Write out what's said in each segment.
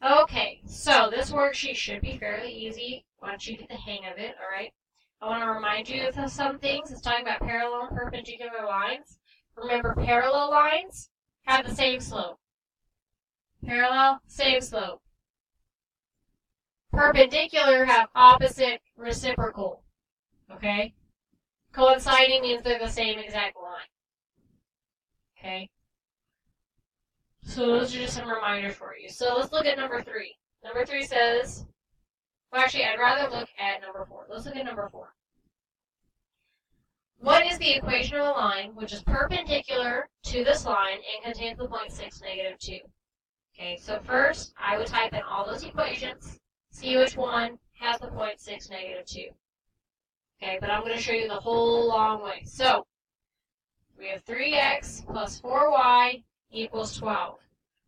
Okay, so this worksheet should be fairly easy once you get the hang of it, alright? I want to remind you of some things. It's talking about parallel and perpendicular lines. Remember, parallel lines have the same slope. Parallel, same slope. Perpendicular have opposite reciprocal. Okay? Coinciding means they're the same exact line. Okay? So those are just some reminders for you. So let's look at number 3. Number 3 says, well, actually, I'd rather look at number 4. Let's look at number 4. What is the equation of a line which is perpendicular to this line and contains the point 6, negative 2? Okay, so first, I would type in all those equations, see which one has the point 6, negative 2. Okay, but I'm going to show you the whole long way. So, we have 3x plus 4y equals 12.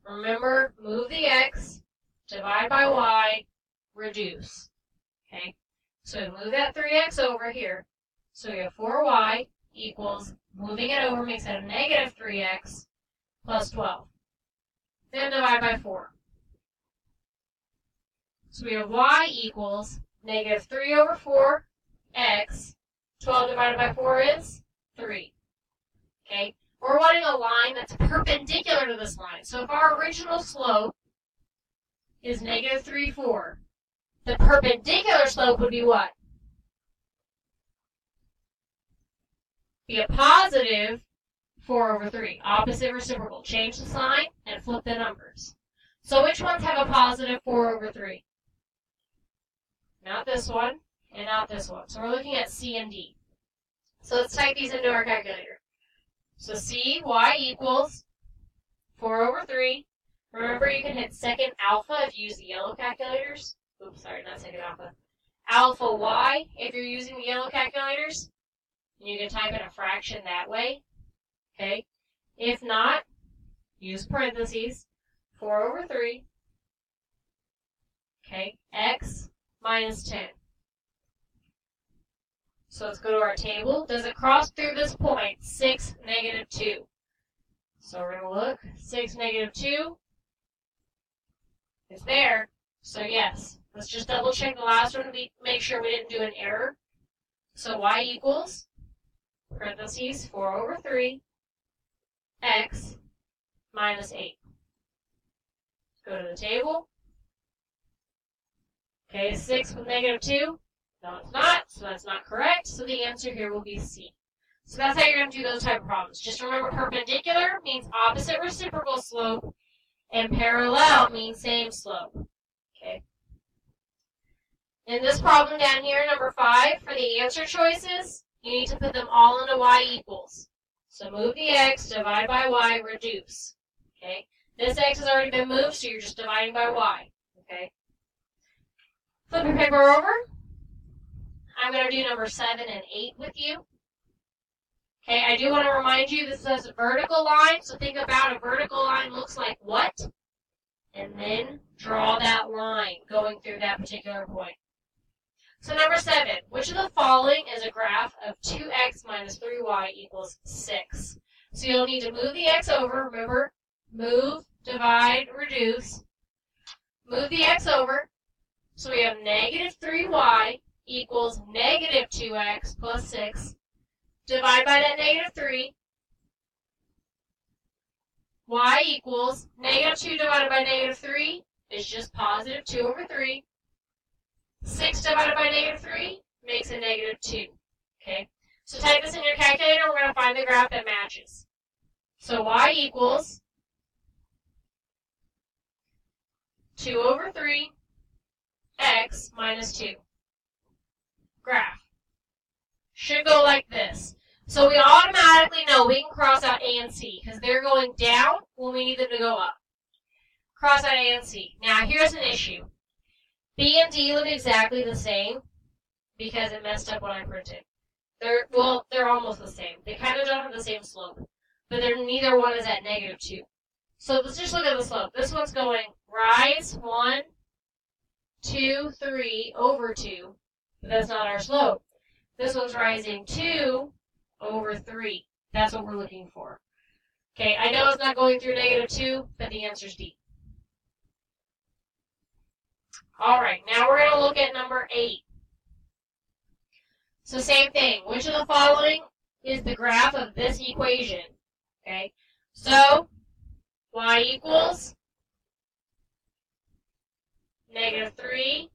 Remember, move the x, divide by y, reduce. Okay, so we move that 3x over here. So we have 4y equals, moving it over makes it a negative 3x plus 12. Then divide by 4. So we have y equals negative 3 over 4x. 12 divided by 4 is 3. Okay? We're wanting a line that's perpendicular to this line. So if our original slope is negative 3, 4, the perpendicular slope would be what? Be a positive 4 over 3. Opposite reciprocal. Change the sign and flip the numbers. So which ones have a positive 4 over 3? Not this one, and not this one. So we're looking at C and D. So let's type these into our calculator. So C, y equals 4 over 3. Remember, you can hit second alpha if you use the yellow calculators. Oops, sorry, not second alpha. Alpha y if you're using the yellow calculators. And you can type in a fraction that way. Okay? If not, use parentheses. 4 over 3. Okay? X minus 10. So let's go to our table. Does it cross through this point? 6, negative 2. So we're going to look. 6, negative 2. It's there. So yes. Let's just double check the last one to make sure we didn't do an error. So y equals, parentheses, 4 over 3, x minus 8. Go to the table. Okay, 6 with negative 2. No, it's not, so that's not correct. So the answer here will be C. So that's how you're going to do those type of problems. Just remember, perpendicular means opposite reciprocal slope, and parallel means same slope. Okay. In this problem down here, number 5, for the answer choices, you need to put them all into y equals. So move the x, divide by y, reduce. Okay. This x has already been moved, so you're just dividing by y. Okay. Flip your paper over. I'm going to do number 7 and 8 with you. Okay, I do want to remind you this is a vertical line, so think about a vertical line looks like what? And then draw that line going through that particular point. So number 7, which of the following is a graph of 2x minus 3y equals 6? So you'll need to move the x over, remember, move, divide, reduce. Move the x over, so we have negative 3y equals negative 2x plus 6. Divide by that negative 3. Y equals negative 2 divided by negative 3 is just positive 2 over 3. 6 divided by negative 3 makes a negative 2. Okay? So type this in your calculator. We're going to find the graph that matches. So y equals 2 over 3 x minus 2. Graph. Should go like this. So we automatically know we can cross out A and C because they're going down when we need them to go up. Cross out A and C. Now here's an issue. B and D look exactly the same because it messed up when I printed. They're almost the same. They kind of don't have the same slope, but neither one is at negative 2. So let's just look at the slope. This one's going rise 1, 2, 3 over 2, but that's not our slope. This one's rising 2 over 3. That's what we're looking for. Okay, I know it's not going through negative 2, but the answer's D. All right, now we're going to look at number 8. So same thing. Which of the following is the graph of this equation? Okay, so y equals -3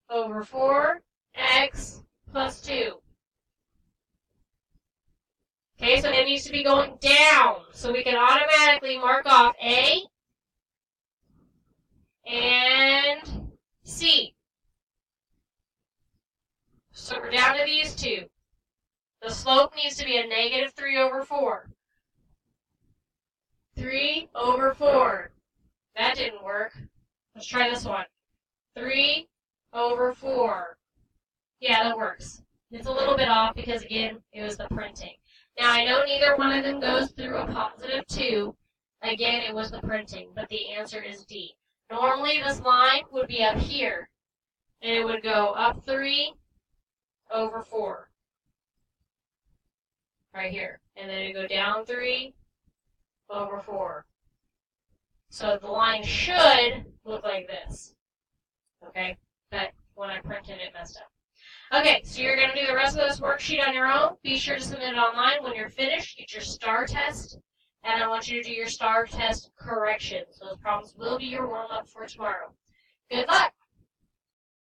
over 4 x plus 2. Okay, so it needs to be going down. So we can automatically mark off A and C. So we're down to these two. The slope needs to be a -3 over 4. 3 over 4. That didn't work. Let's try this one. 3 over 4. Yeah, that works. It's a little bit off because, again, it was the printing. Now, I know neither one of them goes through a +2. Again, it was the printing, but the answer is D. Normally, this line would be up here, and it would go up 3 over 4. Right here. And then it would go down 3 over 4. So the line should look like this. Okay? But when I printed it, messed up. Okay, so you're going to do the rest of this worksheet on your own. Be sure to submit it online. When you're finished, get your STAR test. And I want you to do your STAR test corrections. Those problems will be your warm-up for tomorrow. Good luck!